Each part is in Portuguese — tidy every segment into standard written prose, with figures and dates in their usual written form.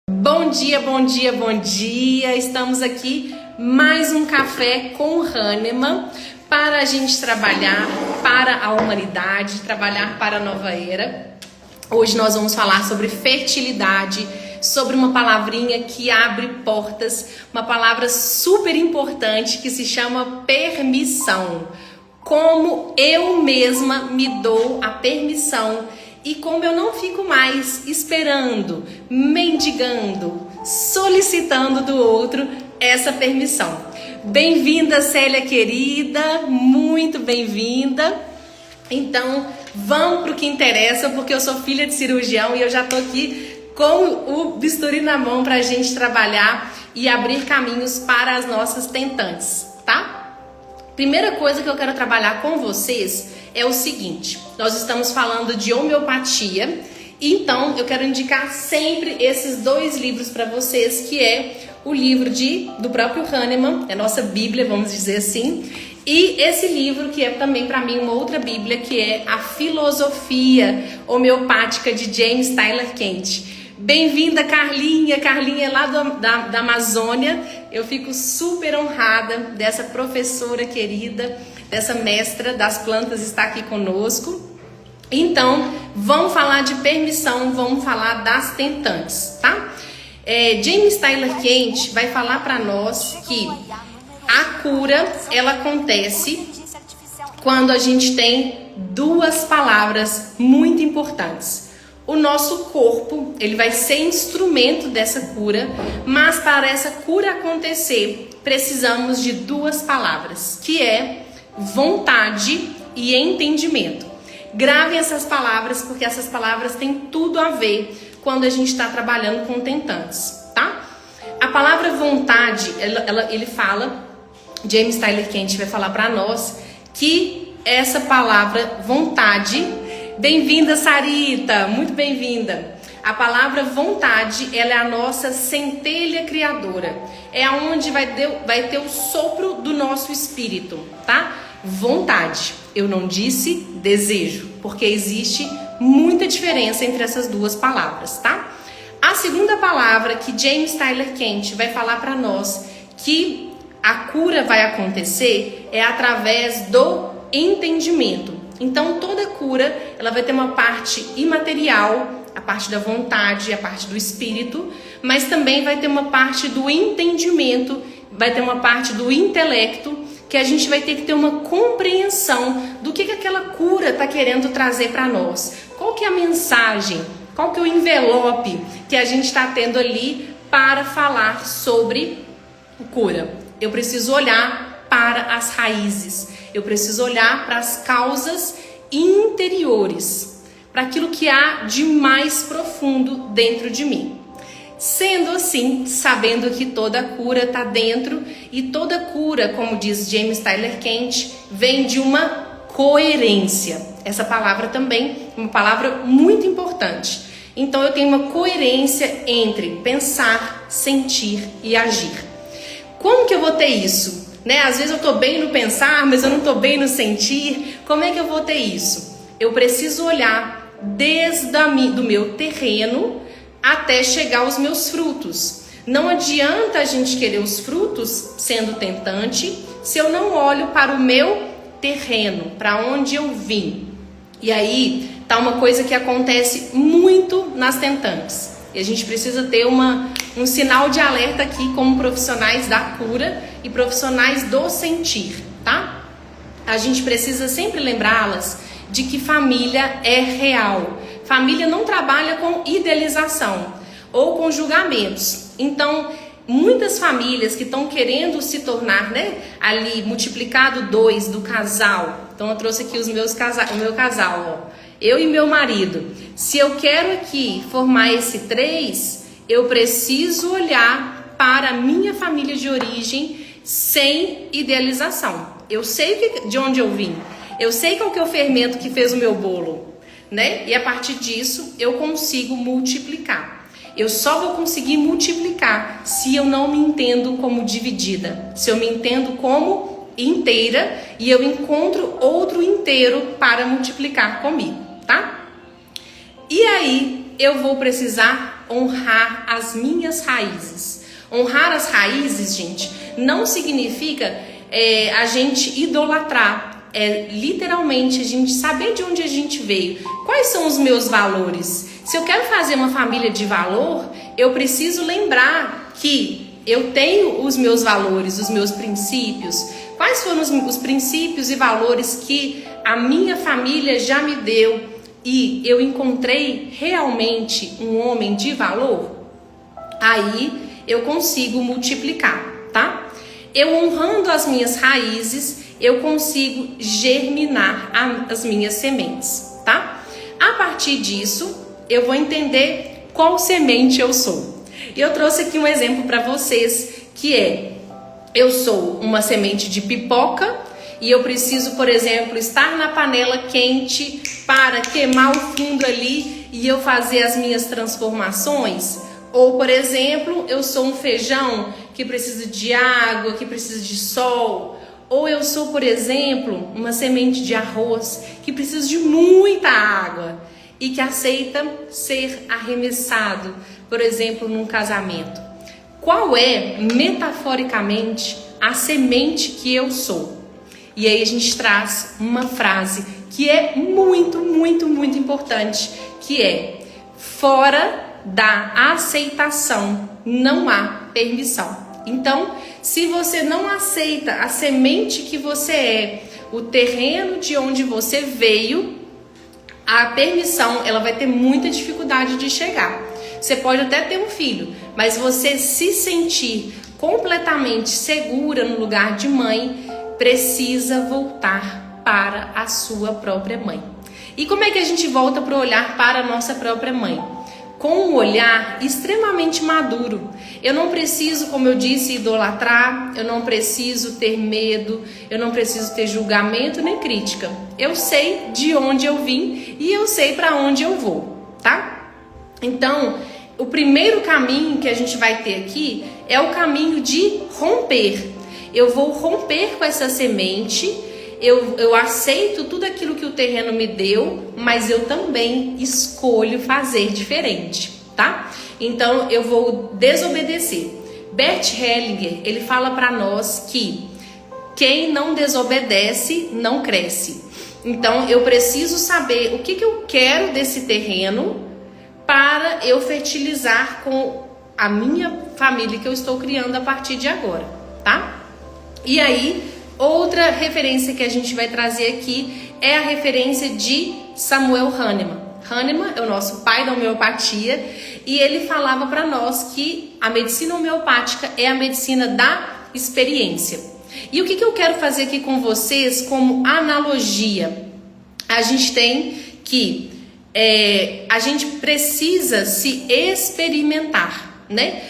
Bom dia, bom dia, bom dia! Estamos aqui mais um café com Hahnemann para a gente trabalhar para a humanidade, trabalhar para a nova era. Hoje nós vamos falar sobre fertilidade, sobre uma palavrinha que abre portas, uma palavra super importante que se chama permissão. Como eu mesma me dou a permissão e como eu não fico mais esperando, mendigando, solicitando do outro essa permissão. Bem-vinda, Célia querida, muito bem-vinda. Então, vamos para o que interessa, porque eu sou filha de cirurgião e eu já estou aqui com o bisturi na mão para a gente trabalhar e abrir caminhos para as nossas tentantes, tá? Primeira coisa que eu quero trabalhar com vocês é o seguinte: nós estamos falando de homeopatia, então eu quero indicar sempre esses dois livros para vocês, que é o livro do próprio Hahnemann, é a nossa Bíblia, vamos dizer assim, e esse livro que é também para mim uma outra Bíblia, que é a Filosofia Homeopática de James Tyler Kent. Bem-vinda, Carlinha. Carlinha é lá da Amazônia. Eu fico super honrada dessa professora querida, dessa mestra das plantas estar aqui conosco. Então, vamos falar de permissão, vamos falar das tentantes, tá? James Tyler Kent vai falar para nós que a cura, ela acontece quando a gente tem duas palavras muito importantes. O nosso corpo, ele vai ser instrumento dessa cura, mas para essa cura acontecer, precisamos de duas palavras, que é vontade e entendimento. Gravem essas palavras, porque essas palavras têm tudo a ver quando a gente está trabalhando com tentantes, tá? A palavra vontade, ele fala, James Tyler Kent vai falar para nós, que essa palavra vontade... Bem-vinda, Sarita, muito bem-vinda. A palavra vontade, ela é a nossa centelha criadora. É aonde vai ter o sopro do nosso espírito, tá? Vontade. Eu não disse desejo, porque existe muita diferença entre essas duas palavras, tá? A segunda palavra que James Tyler Kent vai falar para nós que a cura vai acontecer é através do entendimento. Então, toda cura, ela vai ter uma parte imaterial, a parte da vontade, a parte do espírito, mas também vai ter uma parte do entendimento, vai ter uma parte do intelecto, que a gente vai ter que ter uma compreensão do que aquela cura está querendo trazer para nós. Qual que é a mensagem, qual que é o envelope que a gente está tendo ali para falar sobre cura. Eu preciso olhar para as raízes. Eu preciso olhar para as causas interiores, para aquilo que há de mais profundo dentro de mim. Sendo assim, sabendo que toda cura está dentro, e toda cura, como diz James Tyler Kent, vem de uma coerência. Essa palavra também é uma palavra muito importante. Então eu tenho uma coerência entre pensar, sentir e agir. Como que eu vou ter isso? Às vezes eu estou bem no pensar, mas eu não estou bem no sentir. Como é que eu vou ter isso? Eu preciso olhar desde do meu terreno até chegar aos meus frutos. Não adianta a gente querer os frutos sendo tentante se eu não olho para o meu terreno, para onde eu vim. E aí tá uma coisa que acontece muito nas tentantes. E a gente precisa ter um sinal de alerta aqui como profissionais da cura e profissionais do sentir, tá? A gente precisa sempre lembrá-las de que família é real. Família não trabalha com idealização ou com julgamentos. Então, muitas famílias que estão querendo se tornar, ali multiplicado 2 do casal. Então, eu trouxe aqui o meu casal, ó. Eu e meu marido. Se eu quero aqui formar esse 3, eu preciso olhar para a minha família de origem sem idealização. Eu sei de onde eu vim. Eu sei qual que é o fermento que fez o meu bolo, E a partir disso, eu consigo multiplicar. Eu só vou conseguir multiplicar se eu não me entendo como dividida. Se eu me entendo como inteira e eu encontro outro inteiro para multiplicar comigo, tá? E aí eu vou precisar honrar as minhas raízes. Honrar as raízes, gente, não significa a gente idolatrar. É literalmente a gente saber de onde a gente veio. Quais são os meus valores? Se eu quero fazer uma família de valor, eu preciso lembrar que eu tenho os meus valores, os meus princípios. Quais foram os princípios e valores que a minha família já me deu e eu encontrei realmente um homem de valor? Aí eu consigo multiplicar, tá? Eu honrando as minhas raízes, eu consigo germinar as minhas sementes, tá? A partir disso, eu vou entender qual semente eu sou. E eu trouxe aqui um exemplo para vocês, que eu sou uma semente de pipoca e eu preciso, por exemplo, estar na panela quente para queimar o fundo ali e eu fazer as minhas transformações. Ou, por exemplo, eu sou um feijão que precisa de água, que precisa de sol. Ou eu sou, por exemplo, uma semente de arroz que precisa de muita água e que aceita ser arremessado, por exemplo, num casamento. Qual é, metaforicamente, a semente que eu sou? E aí a gente traz uma frase que é muito, muito, muito importante, que é: fora da aceitação não há permissão. Então, se você não aceita a semente que você é, o terreno de onde você veio, a permissão ela vai ter muita dificuldade de chegar. Você pode até ter um filho, mas você se sentir completamente segura no lugar de mãe, precisa voltar para a sua própria mãe. E como é que a gente volta para olhar para a nossa própria mãe? Com um olhar extremamente maduro. Eu não preciso, como eu disse, idolatrar, eu não preciso ter medo, eu não preciso ter julgamento nem crítica. Eu sei de onde eu vim e eu sei para onde eu vou, tá? Então, o primeiro caminho que a gente vai ter aqui é o caminho de romper. Eu vou romper com essa semente. Eu aceito tudo aquilo que o terreno me deu, mas eu também escolho fazer diferente, tá? Então eu vou desobedecer. Bert Hellinger, ele fala para nós que quem não desobedece não cresce. Então eu preciso saber o que eu quero desse terreno para eu fertilizar com a minha família que eu estou criando a partir de agora, tá? E aí, outra referência que a gente vai trazer aqui é a referência de Samuel Hahnemann. Hahnemann é o nosso pai da homeopatia e ele falava para nós que a medicina homeopática é a medicina da experiência. E o que eu quero fazer aqui com vocês como analogia? A gente tem que a gente precisa se experimentar, né?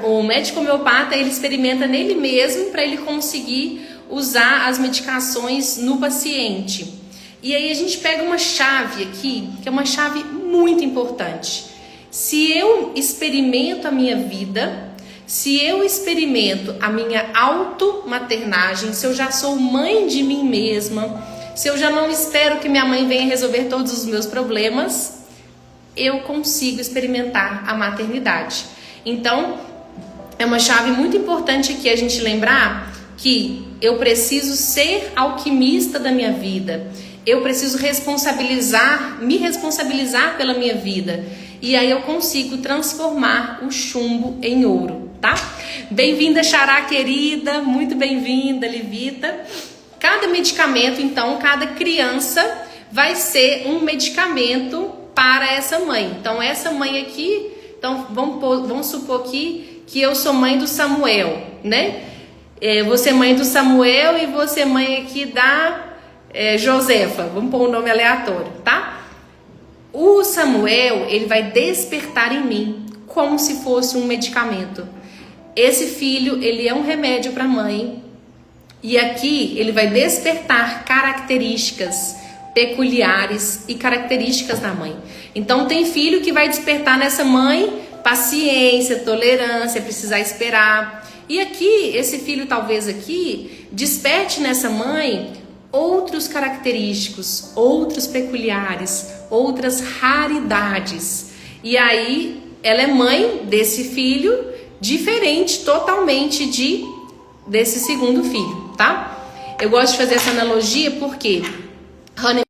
O médico homeopata, ele experimenta nele mesmo para ele conseguir usar as medicações no paciente. E aí a gente pega uma chave aqui, que é uma chave muito importante. Se eu experimento a minha vida, se eu experimento a minha automaternagem, se eu já sou mãe de mim mesma, se eu já não espero que minha mãe venha resolver todos os meus problemas, eu consigo experimentar a maternidade. Então, é uma chave muito importante aqui a gente lembrar que eu preciso ser alquimista da minha vida. Eu preciso me responsabilizar pela minha vida. E aí eu consigo transformar o chumbo em ouro, tá? Bem-vinda, Xará querida, muito bem-vinda, Livita. Cada medicamento, então, cada criança vai ser um medicamento para essa mãe. Então, essa mãe aqui, então vamos supor aqui que eu sou mãe do Samuel, né? Você mãe do Samuel e você mãe aqui da Josefa. Vamos pôr um nome aleatório, tá? O Samuel, ele vai despertar em mim como se fosse um medicamento. Esse filho, ele é um remédio para a mãe. E aqui ele vai despertar características peculiares e características da mãe. Então tem filho que vai despertar nessa mãe paciência, tolerância, precisar esperar. E aqui, esse filho talvez aqui, desperte nessa mãe outros característicos, outros peculiares, outras raridades. E aí, ela é mãe desse filho diferente totalmente desse segundo filho, tá? Eu gosto de fazer essa analogia porque Hahnemann,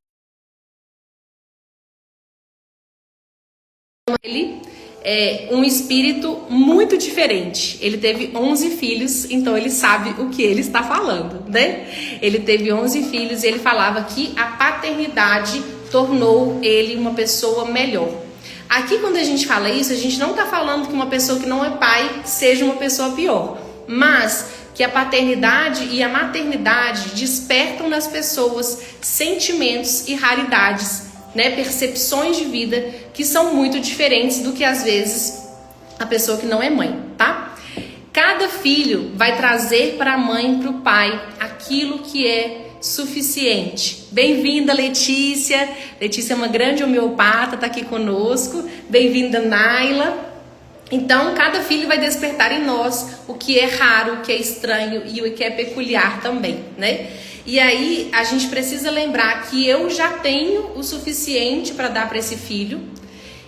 ele é um espírito muito diferente. Ele teve 11 filhos, então ele sabe o que ele está falando, né? Ele teve 11 filhos e ele falava que a paternidade tornou ele uma pessoa melhor. Aqui, quando a gente fala isso, a gente não está falando que uma pessoa que não é pai seja uma pessoa pior, mas que a paternidade e a maternidade despertam nas pessoas sentimentos e raridades, né, percepções de vida que são muito diferentes do que às vezes a pessoa que não é mãe, tá? Cada filho vai trazer para a mãe e para o pai aquilo que é suficiente. Bem-vinda, Letícia. Letícia é uma grande homeopata, tá aqui conosco. Bem-vinda, Naila. Então, cada filho vai despertar em nós o que é raro, o que é estranho e o que é peculiar também, né? E aí, a gente precisa lembrar que eu já tenho o suficiente para dar para esse filho.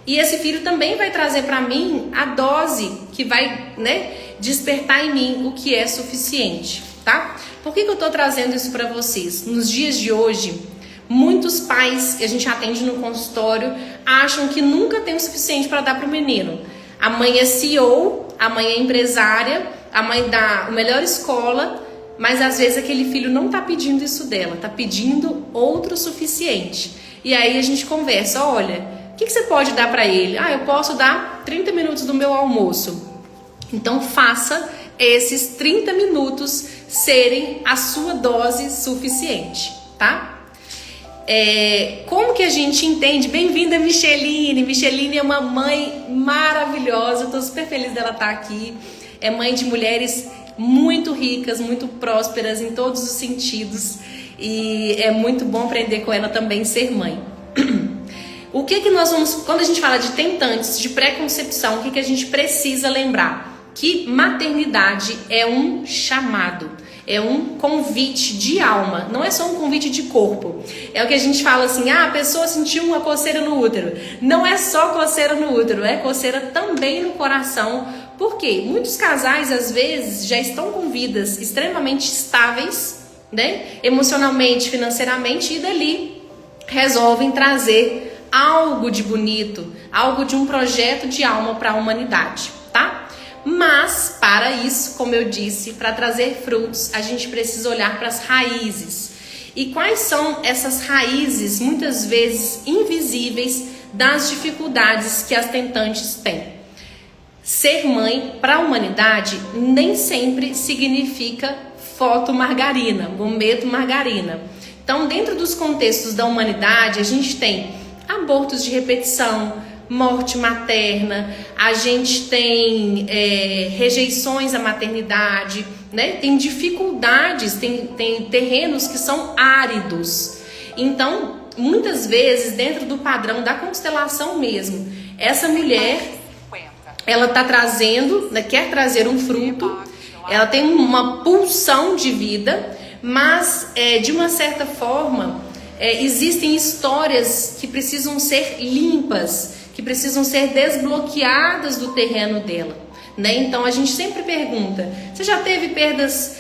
E esse filho também vai trazer para mim a dose que vai, né, despertar em mim o que é suficiente, tá? Por que eu tô trazendo isso para vocês? Nos dias de hoje, muitos pais que a gente atende no consultório acham que nunca tem o suficiente para dar para o menino. A mãe é CEO, a mãe é empresária, a mãe dá a melhor escola, mas às vezes aquele filho não está pedindo isso dela, está pedindo outro suficiente. E aí a gente conversa, olha, o que você pode dar para ele? Ah, eu posso dar 30 minutos do meu almoço. Então faça esses 30 minutos serem a sua dose suficiente, tá? Como que a gente entende? Bem-vinda, Micheline. Micheline é uma mãe maravilhosa, estou super feliz dela estar aqui. É mãe de mulheres muito ricas, muito prósperas em todos os sentidos. E é muito bom aprender com ela também ser mãe. O que nós vamos, quando a gente fala de tentantes, de pré-concepção, o que a gente precisa lembrar? Que maternidade é um chamado. É um convite de alma, não é só um convite de corpo. É o que a gente fala assim, a pessoa sentiu uma coceira no útero. Não é só coceira no útero, é coceira também no coração. Por quê? Muitos casais, às vezes, já estão com vidas extremamente estáveis, né? Emocionalmente, financeiramente, e dali resolvem trazer algo de bonito, algo de um projeto de alma para a humanidade, tá? Mas, para isso, como eu disse, para trazer frutos, a gente precisa olhar para as raízes. E quais são essas raízes, muitas vezes invisíveis, das dificuldades que as tentantes têm? Ser mãe para a humanidade nem sempre significa fotomargarina, momento margarina. Então, dentro dos contextos da humanidade, a gente tem abortos de repetição, morte materna, a gente tem rejeições à maternidade, né? Tem dificuldades, tem terrenos que são áridos. Então, muitas vezes, dentro do padrão da constelação mesmo, essa mulher, ela está trazendo, né, quer trazer um fruto, ela tem uma pulsão de vida, mas de uma certa forma existem histórias que precisam ser limpas, que precisam ser desbloqueadas do terreno dela, né? Então a gente sempre pergunta, você já teve perdas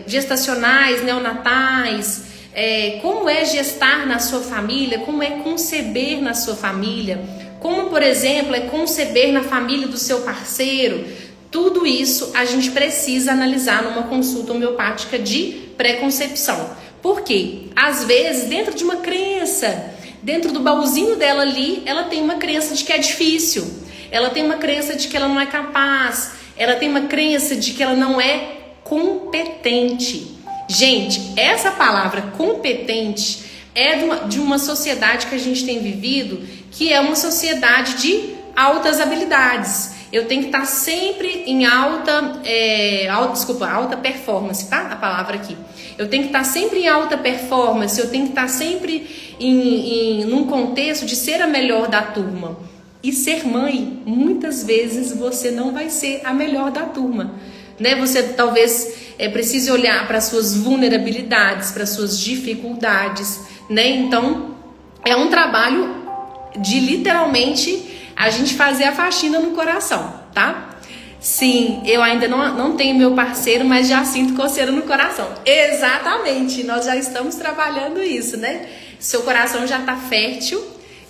gestacionais, neonatais? Como é gestar na sua família? Como é conceber na sua família? Como, por exemplo, é conceber na família do seu parceiro? Tudo isso a gente precisa analisar numa consulta homeopática de pré-concepção. Por quê? Às vezes, dentro de uma crença, dentro do baúzinho dela ali, ela tem uma crença de que é difícil. Ela tem uma crença de que ela não é capaz. Ela tem uma crença de que ela não é competente. Gente, essa palavra competente é de uma sociedade que a gente tem vivido, que é uma sociedade de altas habilidades. Eu tenho que estar sempre em alta performance, tá? A palavra aqui. Eu tenho que estar sempre em alta performance, eu tenho que estar sempre num contexto de ser a melhor da turma. E ser mãe, muitas vezes você não vai ser a melhor da turma, né? Você talvez precise olhar para suas vulnerabilidades, para suas dificuldades, né? Então, é um trabalho de literalmente A gente fazer a faxina no coração, tá? Sim, eu ainda não tenho meu parceiro, mas já sinto coceira no coração. Exatamente, nós já estamos trabalhando isso, né? Seu coração já tá fértil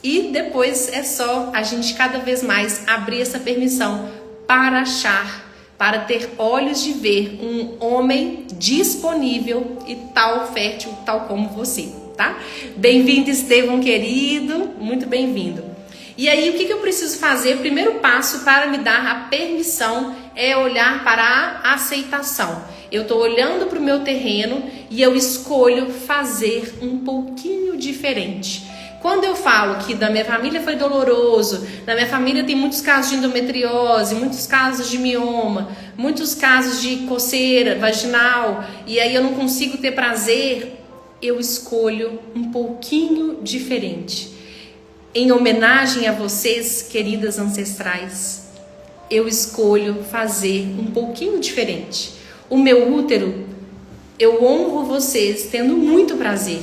e depois é só a gente cada vez mais abrir essa permissão para achar, para ter olhos de ver um homem disponível e tal fértil, tal como você, tá? Bem-vindo, Estevão querido, muito bem-vindo. E aí, o que eu preciso fazer? O primeiro passo para me dar a permissão é olhar para a aceitação. Eu estou olhando para o meu terreno e eu escolho fazer um pouquinho diferente. Quando eu falo que da minha família foi doloroso, da minha família tem muitos casos de endometriose, muitos casos de mioma, muitos casos de coceira vaginal, e aí eu não consigo ter prazer, eu escolho um pouquinho diferente. Em homenagem a vocês, queridas ancestrais, eu escolho fazer um pouquinho diferente. O meu útero, eu honro vocês tendo muito prazer,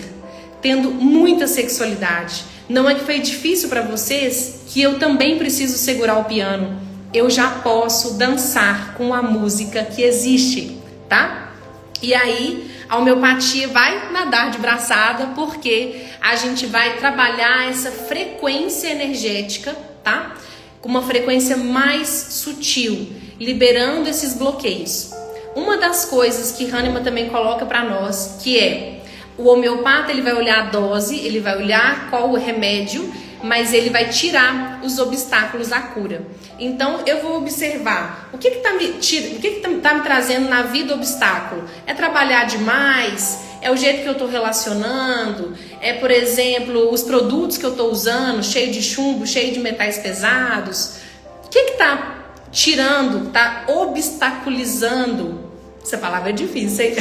tendo muita sexualidade. Não é que foi difícil para vocês que eu também preciso segurar o piano. Eu já posso dançar com a música que existe, tá? E aí, a homeopatia vai nadar de braçada, porque a gente vai trabalhar essa frequência energética, tá? Com uma frequência mais sutil, liberando esses bloqueios. Uma das coisas que Hahnemann também coloca para nós, que é o homeopata, ele vai olhar a dose, ele vai olhar qual o remédio, mas ele vai tirar os obstáculos à cura. Então eu vou observar o que está me trazendo na vida obstáculo. É trabalhar demais? É o jeito que eu estou relacionando? É, por exemplo, os produtos que eu estou usando, cheio de chumbo, cheio de metais pesados? O que está tirando, está obstaculizando? Essa palavra é difícil, hein?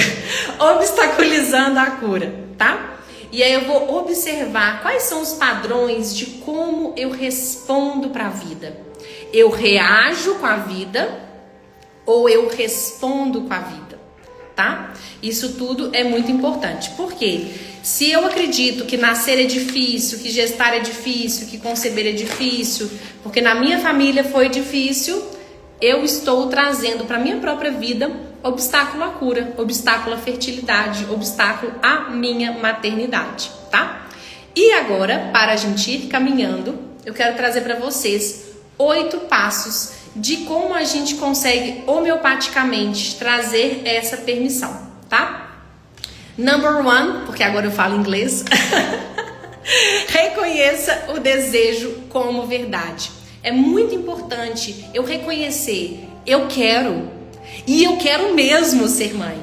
Obstaculizando a cura, tá? E aí eu vou observar quais são os padrões de como eu respondo para a vida. Eu reajo com a vida ou eu respondo com a vida, tá? Isso tudo é muito importante. Por quê? Se eu acredito que nascer é difícil, que gestar é difícil, que conceber é difícil, porque na minha família foi difícil, eu estou trazendo para minha própria vida obstáculo à cura, obstáculo à fertilidade, obstáculo à minha maternidade, tá? E agora, para a gente ir caminhando, eu quero trazer para vocês 8 passos de como a gente consegue homeopaticamente trazer essa permissão, tá? Number 1, porque agora eu falo inglês, reconheça o desejo como verdade. É muito importante eu reconhecer, eu quero, e eu quero mesmo ser mãe.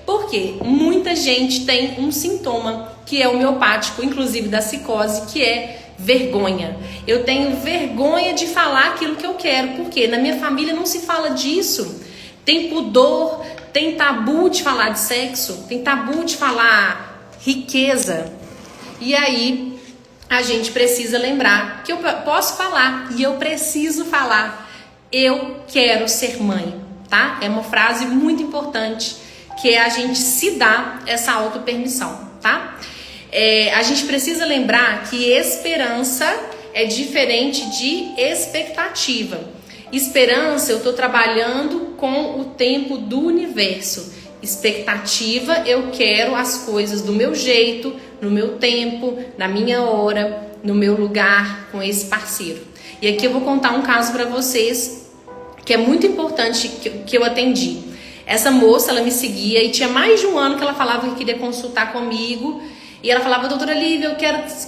Porque muita gente tem um sintoma que é homeopático, inclusive da psicose, que é vergonha. Eu tenho vergonha de falar aquilo que eu quero, porque na minha família não se fala disso. Tem pudor, tem tabu de falar de sexo, tem tabu de falar riqueza. E aí a gente precisa lembrar que eu posso falar e eu preciso falar. Eu quero ser mãe. Tá? É uma frase muito importante, que é a gente se dar essa autopermissão, tá? A gente precisa lembrar que esperança é diferente de expectativa. Esperança, eu estou trabalhando com o tempo do universo. Expectativa, eu quero as coisas do meu jeito, no meu tempo, na minha hora, no meu lugar, com esse parceiro. E aqui eu vou contar um caso para vocês que é muito importante, que eu atendi. Essa moça, ela me seguia e tinha mais de um ano que ela falava que queria consultar comigo. E ela falava, doutora Lívia,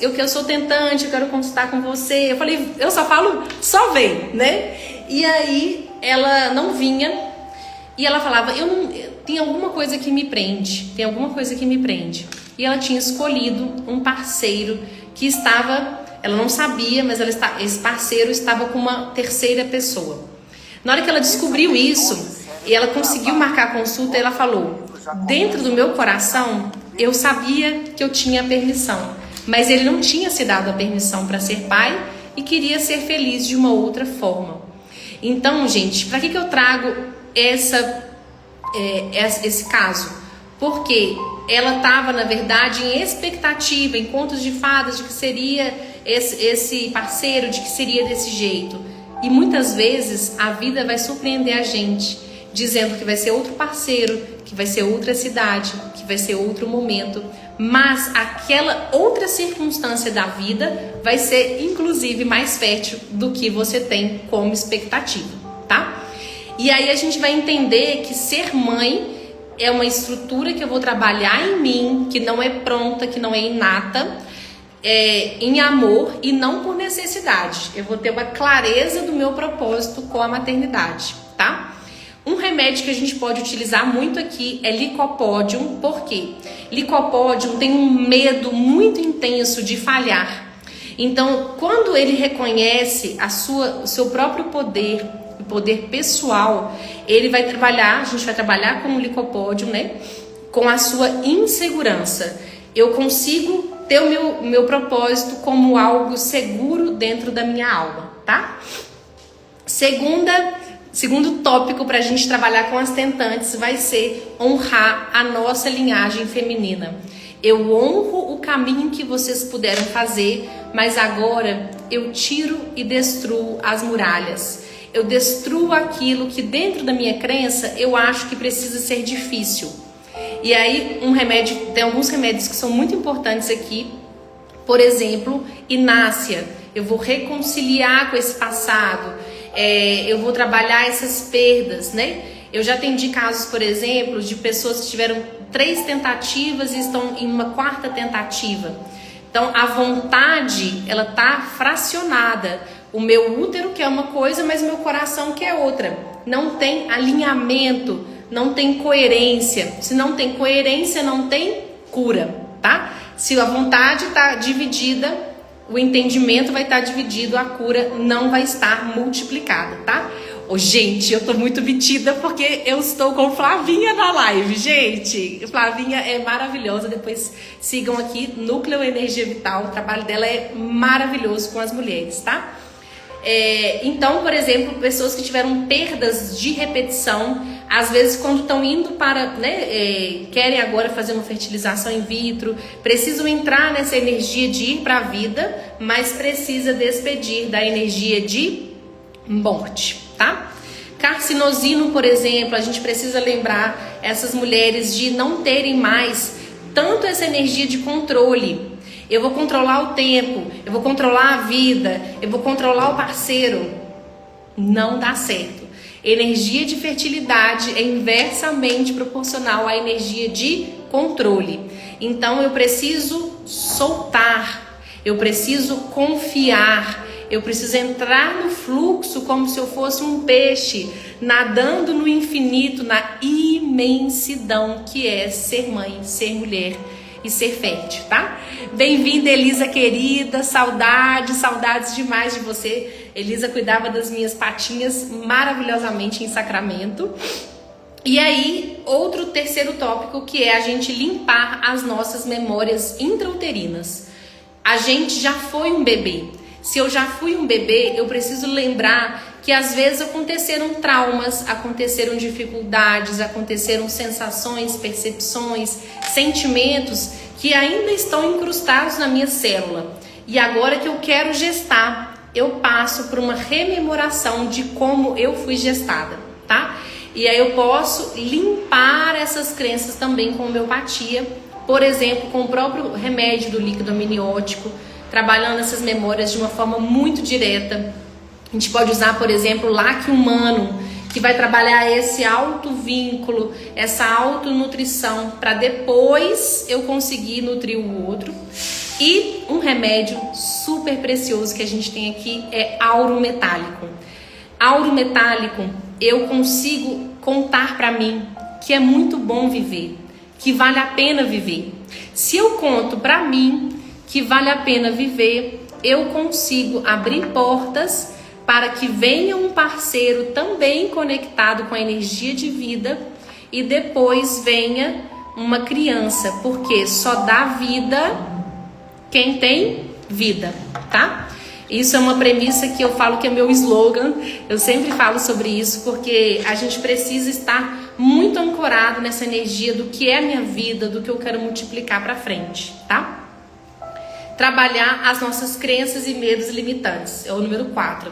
eu sou tentante, eu quero consultar com você. Eu falei, eu só falo, só vem, né? E aí, ela não vinha. E ela falava, tem alguma coisa que me prende. Tem alguma coisa que me prende. E ela tinha escolhido um parceiro que estava, ela não sabia, mas esse parceiro estava com uma terceira pessoa. Na hora que ela descobriu isso, e ela conseguiu marcar a consulta, ela falou, dentro do meu coração, eu sabia que eu tinha permissão, mas ele não tinha se dado a permissão para ser pai e queria ser feliz de uma outra forma. Então, gente, para que eu trago esse caso? Porque ela estava, na verdade, em expectativa, em contos de fadas, de que seria esse parceiro de que seria desse jeito. E muitas vezes a vida vai surpreender a gente, dizendo que vai ser outro parceiro, que vai ser outra cidade, que vai ser outro momento. Mas aquela outra circunstância da vida vai ser inclusive mais fértil do que você tem como expectativa, tá? E aí a gente vai entender que ser mãe é uma estrutura que eu vou trabalhar em mim, que não é pronta, que não é inata, em amor e não por necessidade. Eu vou ter uma clareza do meu propósito com a maternidade, tá? Um remédio que a gente pode utilizar muito aqui é Licopodium. Por quê? Licopodium tem um medo muito intenso de falhar. Então, quando ele reconhece o seu próprio poder, o poder pessoal, ele vai trabalhar, a gente vai trabalhar com o Licopodium, né? Com a sua insegurança. Eu consigo ter o meu propósito como algo seguro dentro da minha alma, tá? Segundo tópico para a gente trabalhar com as tentantes vai ser honrar a nossa linhagem feminina. Eu honro o caminho que vocês puderam fazer, mas agora eu tiro e destruo as muralhas. Eu destruo aquilo que dentro da minha crença eu acho que precisa ser difícil. E aí tem alguns remédios que são muito importantes aqui. Por exemplo, Inácia. Eu vou reconciliar com esse passado. Eu vou trabalhar essas perdas, né? Eu já atendi casos, por exemplo, de pessoas que tiveram 3 tentativas e estão em uma 4ª tentativa. Então, a vontade, ela tá fracionada. O meu útero quer uma coisa, mas o meu coração quer outra. Não tem alinhamento, não tem coerência. Se não tem coerência, não tem cura, tá? Se a vontade tá dividida, o entendimento vai estar dividido, a cura não vai estar multiplicada, tá? Gente, eu tô muito metida porque eu estou com Flavinha na live, gente. Flavinha é maravilhosa, depois sigam aqui, Núcleo Energia Vital, o trabalho dela é maravilhoso com as mulheres, tá? Então, por exemplo, pessoas que tiveram perdas de repetição, às vezes quando estão indo para, querem agora fazer uma fertilização in vitro, precisam entrar nessa energia de ir para a vida, mas precisa despedir da energia de morte, tá? Carcinosino, por exemplo, a gente precisa lembrar essas mulheres de não terem mais tanto essa energia de controle. Eu vou controlar o tempo, eu vou controlar a vida, eu vou controlar o parceiro. Não dá certo. Energia de fertilidade é inversamente proporcional à energia de controle. Então eu preciso soltar, eu preciso confiar, eu preciso entrar no fluxo como se eu fosse um peixe, nadando no infinito, na imensidão que é ser mãe, ser mulher e ser fértil, tá? Bem-vinda, Elisa querida, saudades demais de você. Elisa cuidava das minhas patinhas maravilhosamente em Sacramento. E aí, terceiro tópico, que é a gente limpar as nossas memórias intrauterinas. A gente já foi um bebê. Se eu já fui um bebê, eu preciso lembrar que às vezes aconteceram traumas, aconteceram dificuldades, aconteceram sensações, percepções, sentimentos que ainda estão incrustados na minha célula. E agora que eu quero gestar, eu passo por uma rememoração de como eu fui gestada, tá? E aí eu posso limpar essas crenças também com homeopatia, por exemplo, com o próprio remédio do líquido amniótico, trabalhando essas memórias de uma forma muito direta. A gente pode usar, por exemplo, o laque humano, que vai trabalhar esse auto-vínculo, essa autonutrição, para depois eu conseguir nutrir o outro. E um remédio super precioso que a gente tem aqui é auro metálico. Auro metálico, eu consigo contar para mim que é muito bom viver, que vale a pena viver. Se eu conto para mim que vale a pena viver, eu consigo abrir portas para que venha um parceiro também conectado com a energia de vida e depois venha uma criança, porque só dá vida quem tem vida, tá? Isso é uma premissa que eu falo que é meu slogan, eu sempre falo sobre isso, porque a gente precisa estar muito ancorado nessa energia do que é a minha vida, do que eu quero multiplicar para frente, tá? trabalhar as nossas crenças e medos limitantes. É o número 4.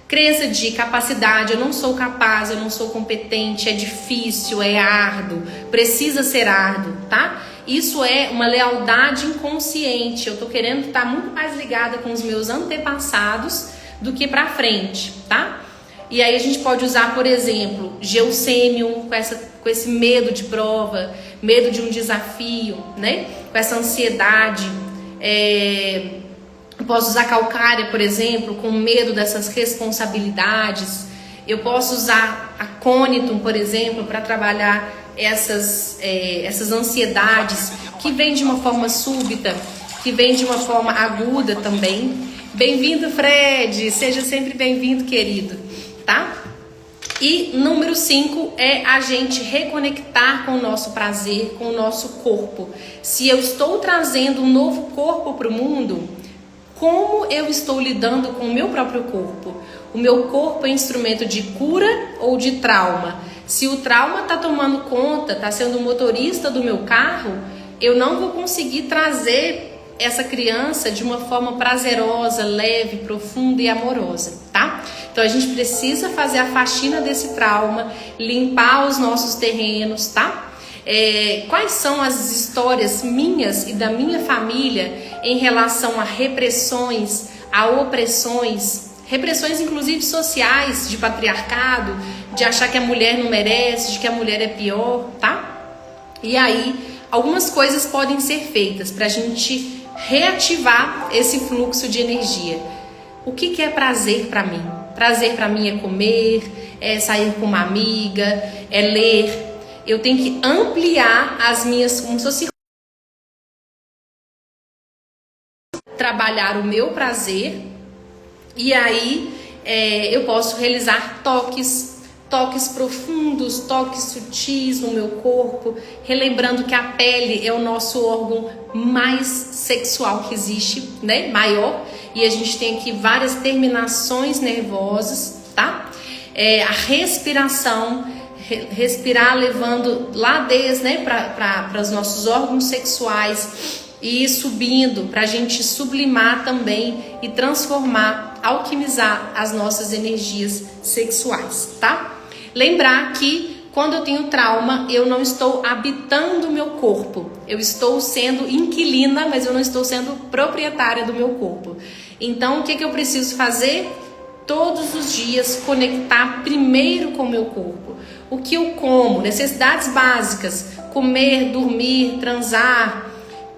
Crença de capacidade, eu não sou capaz, eu não sou competente, é difícil, é árduo, precisa ser árduo, tá? Isso é uma lealdade inconsciente. Eu tô querendo estar muito mais ligada com os meus antepassados do que pra frente, tá? E aí a gente pode usar, por exemplo, Geossêmio, com esse medo de prova, medo de um desafio, né? Com essa ansiedade. Eu posso usar Calcária, por exemplo, com medo dessas responsabilidades. Eu posso usar Acônitum, por exemplo, para trabalhar essas ansiedades que vêm de uma forma súbita, que vêm de uma forma aguda também. Bem-vindo, Fred! Seja sempre bem-vindo, querido, tá? E número 5 é a gente reconectar com o nosso prazer, com o nosso corpo. Se eu estou trazendo um novo corpo para o mundo, como eu estou lidando com o meu próprio corpo? O meu corpo é instrumento de cura ou de trauma? Se o trauma está tomando conta, está sendo o motorista do meu carro, eu não vou conseguir trazer essa criança de uma forma prazerosa, leve, profunda e amorosa, tá? Então a gente precisa fazer a faxina desse trauma, limpar os nossos terrenos, tá? Quais são as histórias minhas e da minha família em relação a repressões, a opressões, repressões inclusive sociais, de patriarcado, de achar que a mulher não merece, de que a mulher é pior, tá? E aí, algumas coisas podem ser feitas para a gente reativar esse fluxo de energia. O que é prazer para mim? Prazer para mim é comer, é sair com uma amiga, é ler. Eu tenho que ampliar as minhas, como se fosse trabalhar o meu prazer. E aí eu posso realizar toques profundos, toques sutis no meu corpo, relembrando que a pele é o nosso órgão mais sexual que existe, né? Maior, e a gente tem aqui várias terminações nervosas, tá? A respiração, respirar levando lá desde, né, para os nossos órgãos sexuais e ir subindo para a gente sublimar também e transformar, alquimizar as nossas energias sexuais, tá? Lembrar que quando eu tenho trauma, eu não estou habitando o meu corpo. Eu estou sendo inquilina, mas eu não estou sendo proprietária do meu corpo. Então, o que eu preciso fazer? Todos os dias conectar primeiro com o meu corpo. O que eu como, necessidades básicas, comer, dormir, transar.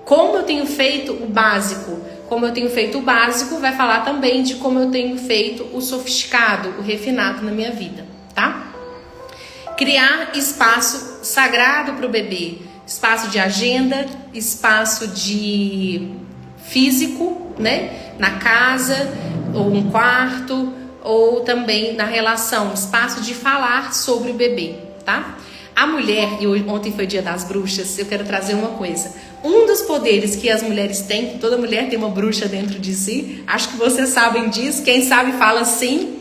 Como eu tenho feito o básico? Como eu tenho feito o básico, vai falar também de como eu tenho feito o sofisticado, o refinado na minha vida, tá? Criar espaço sagrado para o bebê, espaço de agenda, espaço de físico, né? Na casa, ou um quarto, ou também na relação, espaço de falar sobre o bebê, tá? A mulher, e ontem foi dia das bruxas, eu quero trazer uma coisa. Um dos poderes que as mulheres têm, que toda mulher tem uma bruxa dentro de si, acho que vocês sabem disso, quem sabe fala sim.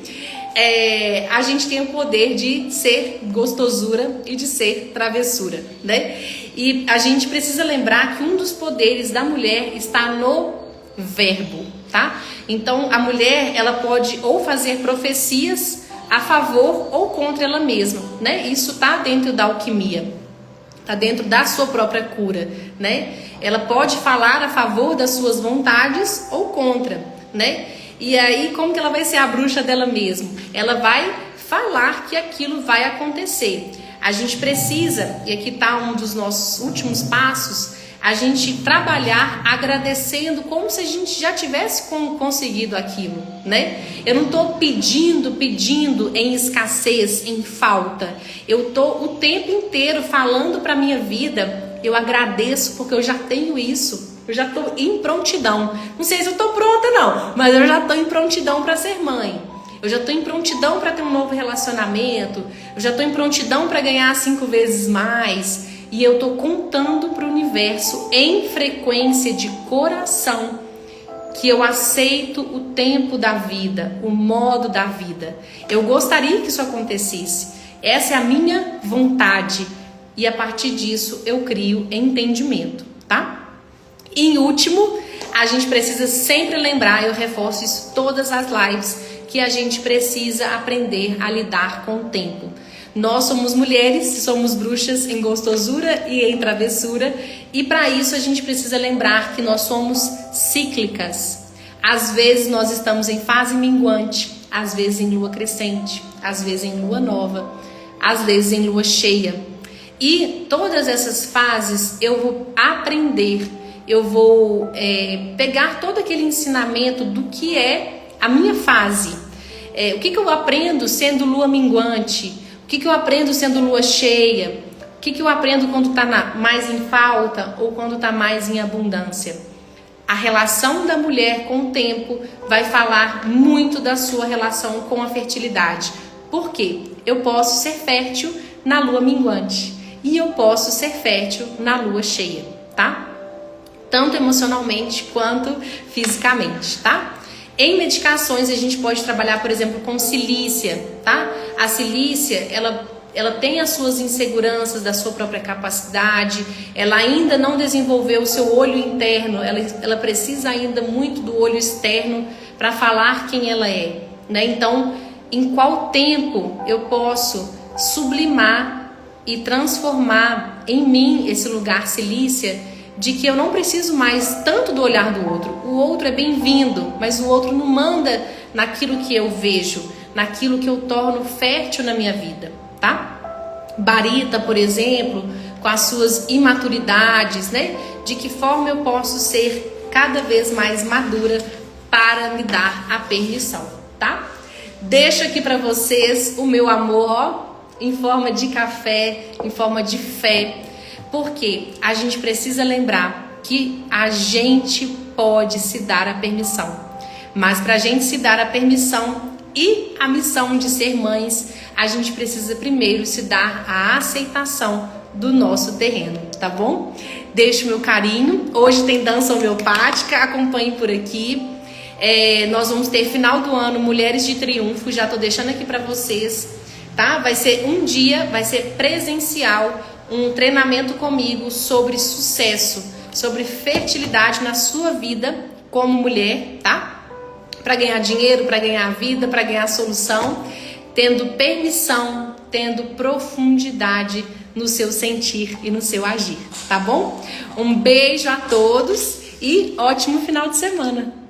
A gente tem o poder de ser gostosura e de ser travessura, né? E a gente precisa lembrar que um dos poderes da mulher está no verbo, tá? Então a mulher, ela pode ou fazer profecias a favor ou contra ela mesma, né? Isso tá dentro da alquimia, tá dentro da sua própria cura, né? Ela pode falar a favor das suas vontades ou contra, né? E aí, como que ela vai ser a bruxa dela mesma? Ela vai falar que aquilo vai acontecer. A gente precisa, e aqui está um dos nossos últimos passos, a gente trabalhar agradecendo como se a gente já tivesse conseguido aquilo, né? Eu não estou pedindo em escassez, em falta. Eu estou o tempo inteiro falando para a minha vida, eu agradeço porque eu já tenho isso. Eu já estou em prontidão. Não sei se eu estou pronta não, mas eu já estou em prontidão para ser mãe. Eu já estou em prontidão para ter um novo relacionamento. Eu já estou em prontidão para ganhar 5 vezes mais. E eu estou contando para o universo em frequência de coração que eu aceito o tempo da vida, o modo da vida. Eu gostaria que isso acontecesse. Essa é a minha vontade. E a partir disso eu crio entendimento, tá? E em último, a gente precisa sempre lembrar, eu reforço isso todas as lives, que a gente precisa aprender a lidar com o tempo. Nós somos mulheres, somos bruxas em gostosura e em travessura, e para isso a gente precisa lembrar que nós somos cíclicas. Às vezes nós estamos em fase minguante, às vezes em lua crescente, às vezes em lua nova, às vezes em lua cheia. E todas essas fases eu vou aprender, eu vou pegar todo aquele ensinamento do que é a minha fase. O que eu aprendo sendo lua minguante? O que eu aprendo sendo lua cheia? O que eu aprendo quando está mais em falta ou quando está mais em abundância? A relação da mulher com o tempo vai falar muito da sua relação com a fertilidade. Por quê? Eu posso ser fértil na lua minguante e eu posso ser fértil na lua cheia, tá? Tanto emocionalmente quanto fisicamente, tá? Em medicações a gente pode trabalhar, por exemplo, com silícia, tá? A silícia, ela tem as suas inseguranças da sua própria capacidade, ela ainda não desenvolveu o seu olho interno, ela precisa ainda muito do olho externo para falar quem ela é, né? Então, em qual tempo eu posso sublimar e transformar em mim esse lugar silícia, de que eu não preciso mais tanto do olhar do outro. O outro é bem-vindo, mas o outro não manda naquilo que eu vejo, naquilo que eu torno fértil na minha vida, tá? Barita, por exemplo, com as suas imaturidades, né? De que forma eu posso ser cada vez mais madura para me dar a permissão, tá? Deixo aqui para vocês o meu amor, ó, em forma de café, em forma de fé, porque a gente precisa lembrar que a gente pode se dar a permissão, mas para a gente se dar a permissão e a missão de ser mães, a gente precisa primeiro se dar a aceitação do nosso terreno, tá bom? Deixo meu carinho, hoje tem dança homeopática, acompanhe por aqui. Nós vamos ter final do ano Mulheres de Triunfo, já tô deixando aqui para vocês, tá? Vai ser um dia, vai ser presencial, um treinamento comigo sobre sucesso, sobre fertilidade na sua vida como mulher, tá? Para ganhar dinheiro, para ganhar vida, para ganhar solução, tendo permissão, tendo profundidade no seu sentir e no seu agir, tá bom? Um beijo a todos e ótimo final de semana!